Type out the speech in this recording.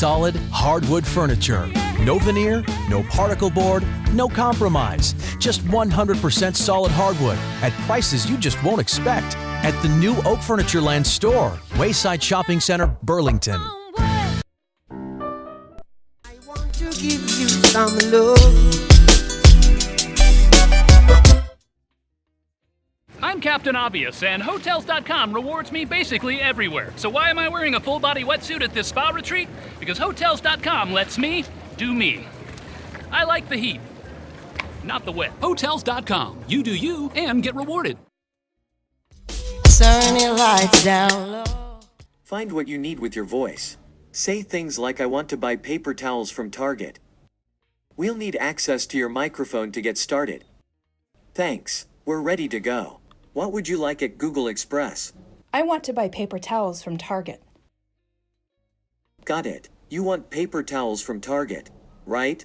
solid hardwood furniture. No veneer, no particle board, no compromise. Just 100% solid hardwood at prices you just won't expect. At the new Oak Furniture Land store, Wayside Shopping Center, Burlington. I want to give you some love. I'm Captain Obvious, and Hotels.com rewards me basically everywhere. So why am I wearing a full-body wetsuit at this spa retreat? Because Hotels.com lets me do me. I like the heat, not the wet. Hotels.com. You do you and get rewarded. Turn your lights down low. Find what you need with your voice. Say things like, I want to buy paper towels from Target. We'll need access to your microphone to get started. Thanks, we're ready to go. What would you like at Google Express? I want to buy paper towels from Target. Got it. You want paper towels from Target, right?